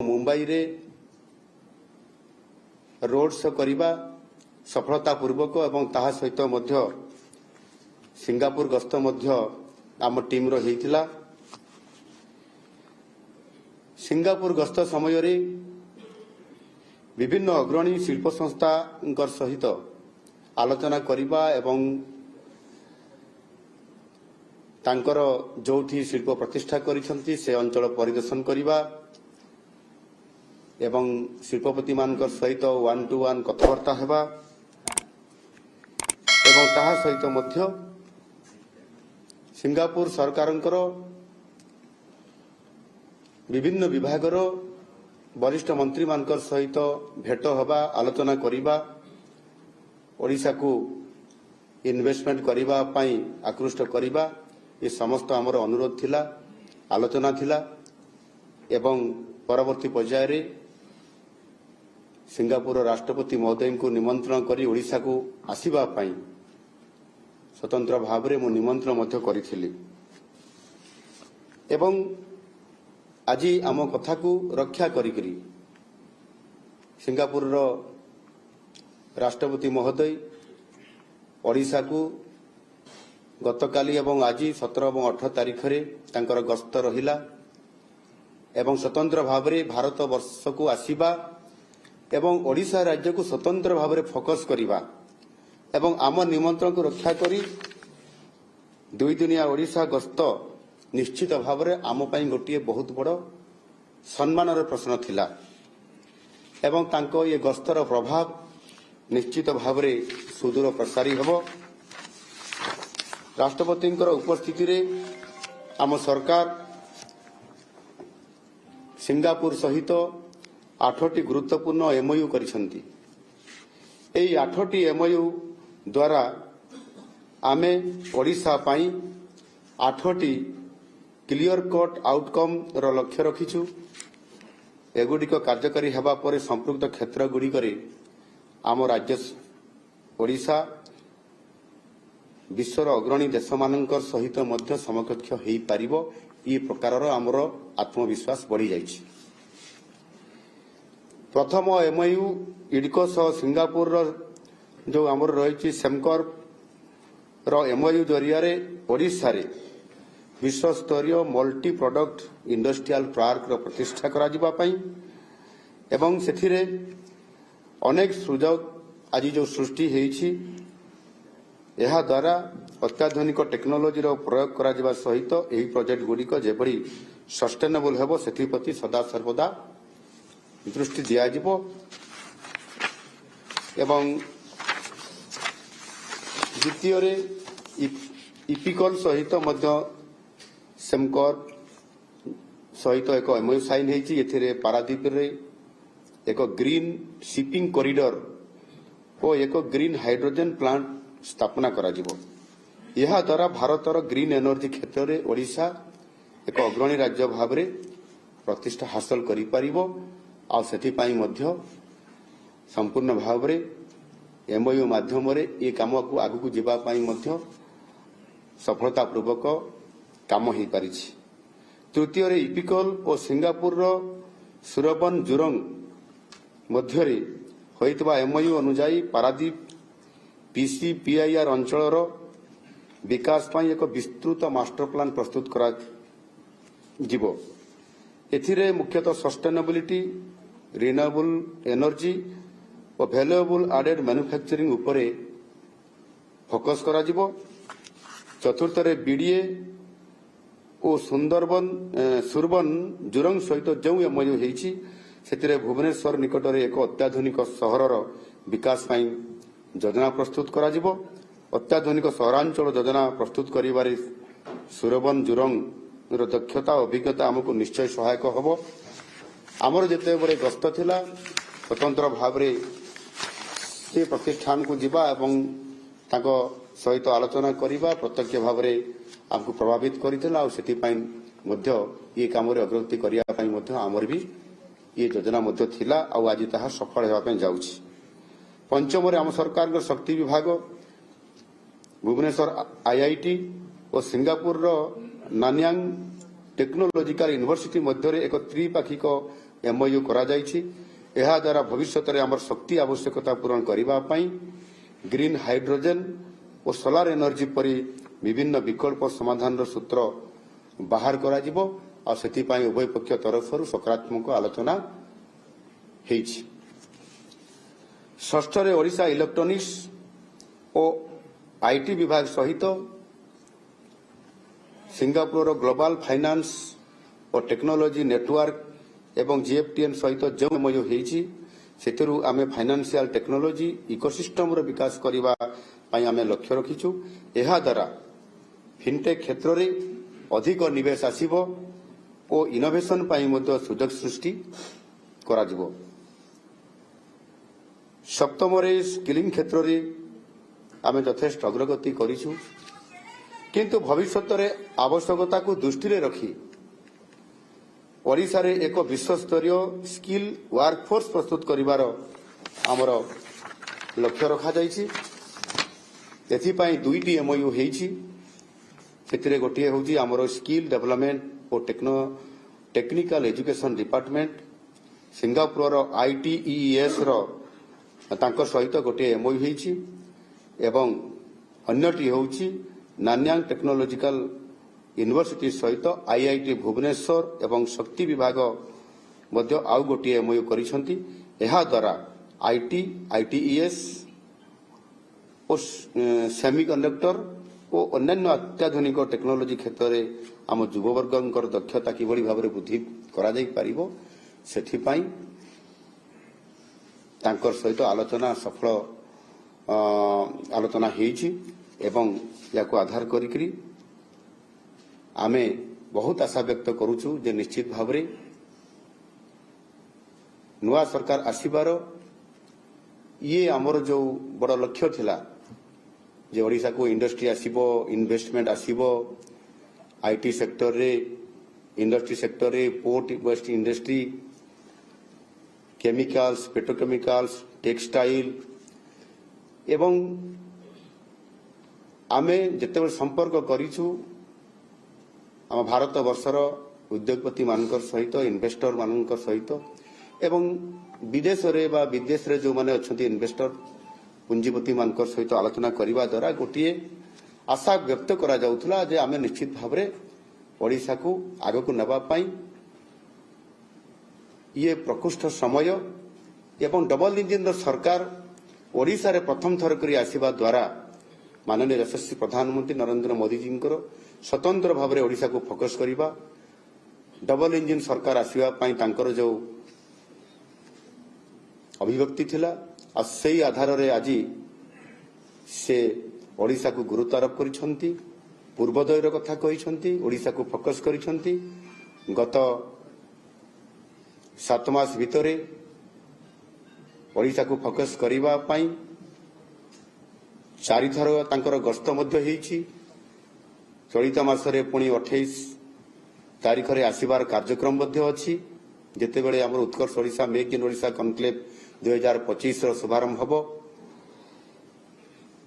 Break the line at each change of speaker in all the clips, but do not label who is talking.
मुंबई रे road show करने सफलतापूर्वक एवं ताहा सहित मध्य सिंगापुर गस्त आम टीम रो हेइतिला। सिंगापुर गस्त समय रे विभिन्न अग्रणी शिल्प संस्था सहित आलोचना करने एवं तांकर जोठी शिल्प प्रतिष्ठा करिसंती से अंचल परिदर्शन करने एवं शिल्पपति मान सहित 1-to-1 कथबार्ता हेबा एवं ताहा सहित मध्य सिंगापुर सरकारंकर विभिन्न विभागर वरिष्ठ मंत्री मान सहित भेट हेबा आलोचना करने ओडिशा को इन्वेस्टमेंट करबा पई आकृष्ट करबा ये समस्त आमर अनुरोध थिला आलोचना थिला एवं परवर्ती पर्याय रे सिंगापुर राष्ट्रपति महोदय को निमंत्रण करी ओडिशा को आसीबा पई स्वतंत्र भाव रे मो निमंत्रण मध्य करिथिली एवं आजी आम कथा को रक्षा करी सिंगापुर रो राष्ट्रपति महोदय ओडिशा को गतकाली एवं आज 17 और 18 तारीख रे तांकर गस्त रहिला एवं स्वतंत्र भाव रे भारत वर्ष को आसीबा एवं ओडिशा राज्य को स्वतंत्र भाव रे फोकस करिबा एवं आम निमंत्रण को रक्षा करी 2 दिनिया ओडिशा गस्त निश्चित भाव रे आम पई गोटिए बहुत बड़ सम्मानर प्रश्न थिला एवं तांको ये गस्तर प्रभाव निश्चित भाव रे सुदूर प्रसारी हबो। राष्ट्रपति उपस्थिति रे आम सरकार सिंगापुर सहित 8टी गुरुत्वपूर्ण एमओयू करिसंती। एई 8टी एमओयू द्वारा आमे ओडिशा पई 8टी क्लियर कट आउटकम रो लक्ष्य रखिछु। एगुडिक कार्यकारी हेबा परे संपृक्त क्षेत्र गुडिकरे आम राज्य ओडिशा विश्वर अग्रणी देश मानकर सहित मध्य समकक्ष हेई पारिबो ई प्रकारर आमर आत्मविश्वास बढ़ी जाइछि। प्रथम एमओयू इडको सह सिंगापुर जो आमर रही सेमकर रो एमओयू जरिया रे ओडिशा रे विश्व स्तरीय मल्टी प्रोडक्ट इंडस्ट्रियल पार्क रो प्रतिष्ठा करा जिबा पई एवं सेथिरे अनेक सुजोग आज जो सृष्टि हेइछि यह द्वारा अत्याधुनिक टेक्नोलोजी रो प्रयोग करा जिबा सहित एही प्रोजेक्ट गुडिक जेबरी सस्टेनेबल हेबो सेथिप्रति सदा सर्वदा दृष्टि दिया जिवो एवं द्वितीय रे इपिकल सहित मध्य सेमकर सहित एक एमओयू साइन हेछि। एथिरे पारादीप रे एक ग्रीन शिपिंग कॉरिडोर और एक ग्रीन हाइड्रोजन प्लांट स्थापना करा जिवो। यह द्वारा भारतर ग्रीन एनर्जी क्षेत्र में ओडिशा एक अग्रणी राज्य भाव में प्रतिष्ठा हासिल करि परिबो आ सेथि पई मध्य संपूर्ण भाव में एमओयू माध्यम रे ए काम को आगु को जिबा पई मध्य सफलतापूर्वक काम हेई परिछि। तृतीय रे इपिकल और सिंगापुर रो सुरबन जुरंग मध्य रे होइतबा एमओयू अनुसार पारादीप पीसीपीआईआर अंचल विकास पई एक विस्तृत मास्टर प्लान प्रस्तुत करा जिवो। एथिरे मुख्यतः सस्टेनेबिलिटी रिन्यूएबल एनर्जी और वैल्यूएबल एडेड मैन्युफैक्चरिंग उपरे फोकस करा जिवो। चतुर्थ रे बीडीए और सुरबन जुरंग सहित जो एमओयू हेछि सेतिरे भुवनेश्वर निकट रे एक अत्याधुनिक सहरर विकास पई योजना प्रस्तुत करा जिवो। अत्याधुनिक सहरांचल योजना प्रस्तुत करिबारे सुरबन जुरंग रो दक्षता अभिज्ञता हमको निश्चय सहायक हबो। आमर जेते बरे गस्त थिला स्वतंत्र भाव रे से प्रतिष्ठान को जिबा एवं ताको सहित आलोचना करिबा प्रत्यक्ष भाव रे हमको प्रभावित करितला और सेति पई मध्य ये काम रे अग्रगति करिया पई मध्य आमर भी ये योजना मध्य थिला और आज ताहा सफल हेबा पई जाउछि। पंचम आम सरकार शक्ति विभाग भुवनेश्वर आईआईटी और सिंगापुर नान्यांग टेक्नोलोजिकल यूनिवर्सिटी मध्य एक त्रिपाक्षिक एमओयू करा जायछि। एहा द्वारा भविष्य में आमर शक्ति आवश्यकता पूरण करने ग्रीन हाइड्रोजेन और सोलार एनर्जी परी विभिन्न विकल्प समाधान सूत्र बाहर करा जिवो आ सेतिपाई उभय पक्ष तरफ सकारात्मक आलोचना हेछि। षष्ठ रे ओडिशा इलेक्ट्रोनिक्स और आईटी विभाग सहित सिंगापुर ग्लोबल फाइनेंस और टेक्नोलॉजी नेटवर्क एवं जीएफटीएन सहित जो एमओयू हेछि सेतिरु आमे फाइनेंशियल टेक्नोलॉजी इकोसिस्टम रो विकास करिवा पई आमे लक्ष्य रखिछु। एहा द्वारा फिनटेक क्षेत्र रे अधिक निवेश आसीबो और इनोवेशन पई मध्ये सुजोग सृष्टि करा जिवो। सप्तम रे स्किलिंग क्षेत्र रे आमे यथेष्ट अग्रगति करिछु, किंतु भविष्य रे आवश्यकता को दृष्टि रे रखी ओडिशा रे एक विश्वस्तरीय स्किल वर्कफोर्स प्रस्तुत करिवार आमर लक्ष्य रखा जायछि। एथिपाई दुईटी एमओयू हेछि। सेतिरे गोटिए होछि आमर स्किल डेवलपमेंट और technical education department Singapore ITES रो तांकर सहित गोटिए एमओयू हेछि एवं अन्यटी होछि नान्यांग टेक्नोलॉजिकल यूनिवर्सिटी सहित आईआईटी भुवनेश्वर एवं शक्ति विभाग मध्य आउ गोटे एमओयू करिसंती। एहा द्वारा आईटी आईटीईएस और सेमीकंडक्टर और अन्य अत्याधुनिक टेक्नोलॉजी क्षेत्र में आम युववर्गंकर दक्षता किभली भाव में वृद्धि करा जाई परिबो सेथिपाई तांकर सहित आलोचना सफल आलोचना हेछि एवं याको आधार करिकरी आमे बहुत आशा व्यक्त करूछु जे निश्चित भाव में नुआ सरकार आसीबार ये आमर जो बड़ लक्ष्य थिला जे ओडिशा को इंडस्ट्री आसीबो इन्वेस्टमेंट आसीबो आईटी सेक्टर रे इंडस्ट्री सेक्टर रे port waste industry chemicals petrochemicals textile एवं आमे जेतेबेले संपर्क करिछु आम भारत वर्षर उद्योगपति मानकर सहित इन्वेस्टर मानकर सहित एवं विदेश रे बा विदेश रे जो माने अछंती इन्वेस्टर पुंजीपति मानकर सहित आलोचना करने द्वारा गोटे आशा व्यक्त करा जाउथला जे आमे निश्चित भाव में ओडिशा को आग को नबा पाई ये प्रकृष्ट समय एवं डबल इंजिन सरकार ओडिशा रे प्रथम थर करी आसीबा द्वारा माननीय यशस्वी प्रधानमंत्री नरेंद्र मोदी जी स्वतंत्र भाव में ओडिशा को फोकस करवा डबल इंजिन सरकार आसवा तांकर जो अभिव्यक्ति थिला आ सेही आधार रे आज से ओडिशा को गुरुत्व आरोप करिसंती पूर्वोदयर कथा कहिसंती ओडिशा को फोकस करिसंती। गत 7 मास भितरे ओडिशा को फोकस करबा पई 4 थर तांकर गस्त मध्य हेछि। चलित मासरे पुणी 28 तारीख रे आसीबार कार्यक्रम मध्य अछि जेतेबेले हमर Utkarsh Odisha make in Odisha conclave 2025 रो शुभारंभ हबो।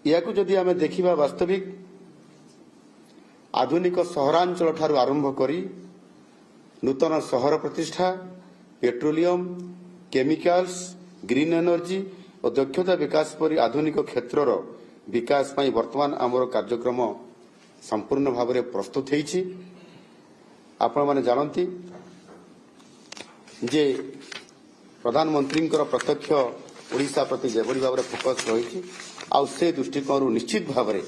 याकु जदि आमे देखिबा वास्तविक आधुनिक सहरांचल ठारू आरंभ करी नूतन सहर प्रतिष्ठा पेट्रोलियम केमिकल्स ग्रीन एनर्जी और दक्षता विकास परी आधुनिक क्षेत्रर विकास पई वर्तमान आमर कार्यक्रम संपूर्ण भाव में प्रस्तुत होइछि। आपण माने जानती जे प्रधानमंत्री प्रत्यक्ष ओडिशा प्रति जेभली भाव में फोकस रही से दृष्टिकोण निश्चित भाव में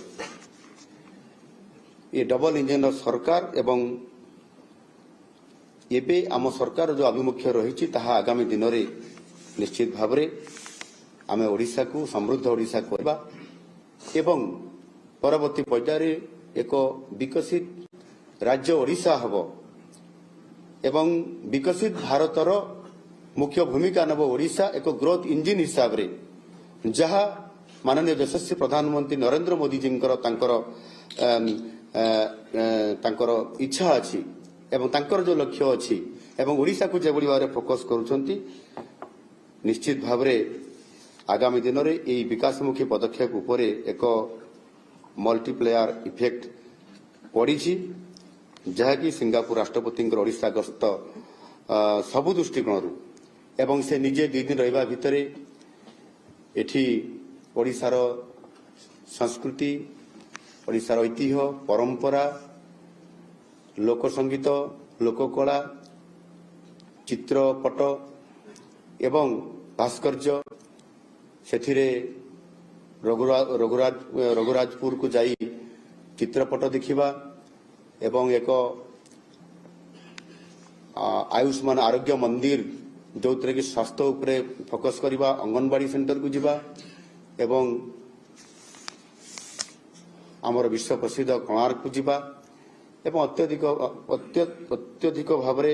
ये डबल इंजिन सरकार एवं एबे आम सरकार जो आभिमुख्य रही ताहा आगामी दिन में निश्चित भाव में आम ओडिशा को समृद्ध ओडिशा करबा एवं परवर्ती पर्याय एक विकसित राज्य ओडिशा हबो एवं विकसित भारतर मुख्य भूमिका नब ओडिशा एक ग्रोथ इंजिन हिसाब रे जहा माननीय यशस्वी प्रधानमंत्री नरेंद्र मोदी जी तांकर इच्छा अछि एवं तांकर जो लक्ष्य अछि एवं ओडिशा को जेभली भाव में फोकस करूछंती निश्चित भाव में आगामी दिन में यही विकासमुखी पदक्षेप उपरे एक मल्टीप्लेयर इफेक्ट पड़ी जहाँकि सिंगापुर राष्ट्रपति ओडिशा गस्त ସବୁ ଦୃଷ୍ଟିକୋଣରୁ ଏବଂ ସେ ନିଜେ 2 ଦିନ ରହିବା ଭିତରେ ଏଠି ଓଡ଼ିଶାର ସଂସ୍କୃତି, ଓଡ଼ିଶାର ଐତିହ୍ୟ, ପରମ୍ପରା, ଲୋକସଙ୍ଗୀତ, ଲୋକକଳା, ଚିତ୍ରପଟ ଏବଂ ଭାସ୍କର୍ଯ୍ୟ, ସେଥିରେ ରଘୁରାଜପୁରକୁ ଯାଇ ଚିତ୍ରପଟ ଦେଖିବା ଏବଂ ଏକ ଆୟୁଷ୍ମାନ ଆରୋଗ୍ୟ ମନ୍ଦିର ଯେଉଁଥିରେ କି ସ୍ୱାସ୍ଥ୍ୟ ଉପରେ ଫୋକସ କରିବା, ଅଙ୍ଗନବାଡି ସେଣ୍ଟରକୁ ଯିବା ଏବଂ ଆମର ବିଶ୍ୱ ପ୍ରସିଦ୍ଧ କୋଣାର୍କକୁ ଯିବା ଏବଂ ଅତ୍ୟଧିକ ଭାବରେ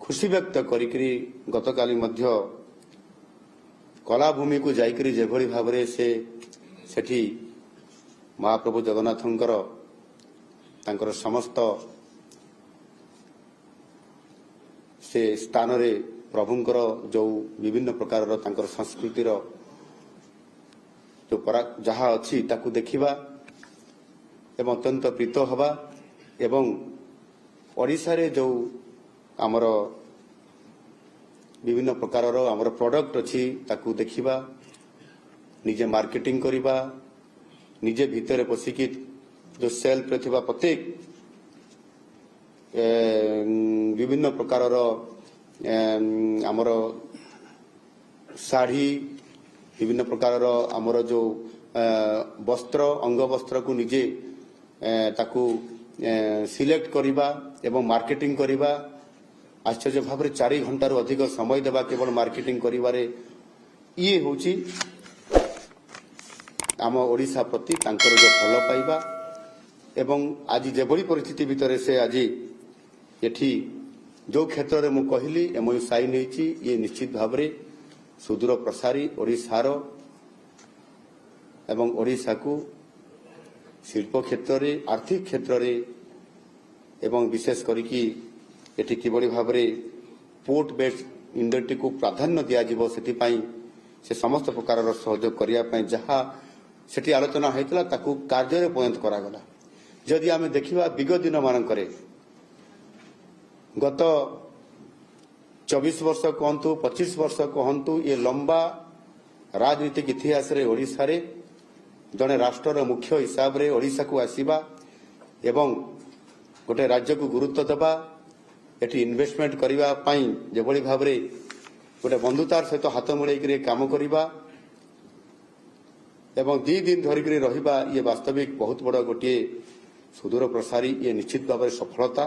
ଖୁସି ବ୍ୟକ୍ତ କରିକି ଗତକାଲି ମଧ୍ୟ କଳାଭୂମିକୁ ଯାଇକରି ଯେଭଳି ଭାବରେ ସେଠି ମହାପ୍ରଭୁ ଜଗନ୍ନାଥଙ୍କର ତାଙ୍କର ସମସ୍ତ ସେ ସ୍ଥାନରେ ପ୍ରଭୁଙ୍କର ଯେଉଁ ବିଭିନ୍ନ ପ୍ରକାରର ତାଙ୍କର ସଂସ୍କୃତିର ଯାହା ଅଛି ତାକୁ ଦେଖିବା ଏବଂ ଅତ୍ୟନ୍ତ ପ୍ରୀତ ହେବା ଏବଂ ଓଡ଼ିଶାରେ ଯେଉଁ ଆମର ବିଭିନ୍ନ ପ୍ରକାରର ଆମର ପ୍ରଡକ୍ଟ ଅଛି ତାକୁ ଦେଖିବା, ନିଜେ ମାର୍କେଟିଂ କରିବା, ନିଜେ ଭିତରେ ପଶିକି ଯେଉଁ ସେଲ୍ଫରେ ଥିବା ପ୍ରତ୍ୟେକ ବିଭିନ୍ନ ପ୍ରକାରର ଆମର ଶାଢ଼ୀ, ବିଭିନ୍ନ ପ୍ରକାରର ଆମର ଯେଉଁ ବସ୍ତ୍ର, ଅଙ୍ଗବସ୍ତ୍ରକୁ ନିଜେ ତାକୁ ସିଲେକ୍ଟ କରିବା ଏବଂ ମାର୍କେଟିଂ କରିବା। ଆଶ୍ଚର୍ଯ୍ୟ ଭାବରେ 4 ଘଣ୍ଟାରୁ ଅଧିକ ସମୟ ଦେବା କେବଳ ମାର୍କେଟିଂ କରିବାରେ। ଇଏ ହେଉଛି ଆମ ଓଡ଼ିଶା ପ୍ରତି ତାଙ୍କର ଯେଉଁ ଭଲ ପାଇବା ଏବଂ ଆଜି ଯେଭଳି ପରିସ୍ଥିତି ଭିତରେ ସେ ଆଜି ଏଠି ଯେଉଁ କ୍ଷେତ୍ରରେ ମୁଁ କହିଲି MOU ସାଇନ୍ ହୋଇଛି, ଇଏ ନିଶ୍ଚିତ ଭାବରେ ସୁଦୂର ପ୍ରସାରୀ ଓଡ଼ିଶାର ଏବଂ ଓଡ଼ିଶାକୁ ଶିଳ୍ପ କ୍ଷେତ୍ରରେ, ଆର୍ଥିକ କ୍ଷେତ୍ରରେ ଏବଂ ବିଶେଷ କରିକି ଏଠି କିଭଳି ଭାବରେ ପୋର୍ଟ ବେସ୍ଡ ଇଣ୍ଡଷ୍ଟ୍ରିକୁ ପ୍ରାଧାନ୍ୟ ଦିଆଯିବ ସେଥିପାଇଁ ସେ ସମସ୍ତ ପ୍ରକାରର ସହଯୋଗ କରିବା ପାଇଁ ଯାହା ସେଠି ଆଲୋଚନା ହୋଇଥିଲା ତାକୁ କାର୍ଯ୍ୟରେ ପରିଣତ କରାଗଲା। ଯଦି ଆମେ ଦେଖିବା ବିଗତ ଦିନମାନଙ୍କରେ ଗତ 24 ବର୍ଷ କୁହନ୍ତୁ, 25 ବର୍ଷ କୁହନ୍ତୁ, ଏ ଲମ୍ବା ରାଜନୈତିକ ଇତିହାସରେ ଓଡ଼ିଶାରେ ଜଣେ ରାଷ୍ଟ୍ରର ମୁଖ୍ୟ ହିସାବରେ ଓଡ଼ିଶାକୁ ଆସିବା ଏବଂ ଗୋଟେ ରାଜ୍ୟକୁ ଗୁରୁତ୍ୱ ଦେବା, ଏଠି ଇନଭେଷ୍ଟମେଣ୍ଟ କରିବା ପାଇଁ ଯେଭଳି ଭାବରେ ଗୋଟେ ବନ୍ଧୁତାର ସହିତ ହାତ ମିଳେଇକରି କାମ କରିବା ଏବଂ 2 ଦିନ ଧରିକରି ରହିବା, ଇଏ ବାସ୍ତବିକ ବହୁତ ବଡ଼ ଗୋଟିଏ ସୁଦୂର ପ୍ରସାରୀ, ଇଏ ନିଶ୍ଚିତ ଭାବରେ ସଫଳତା।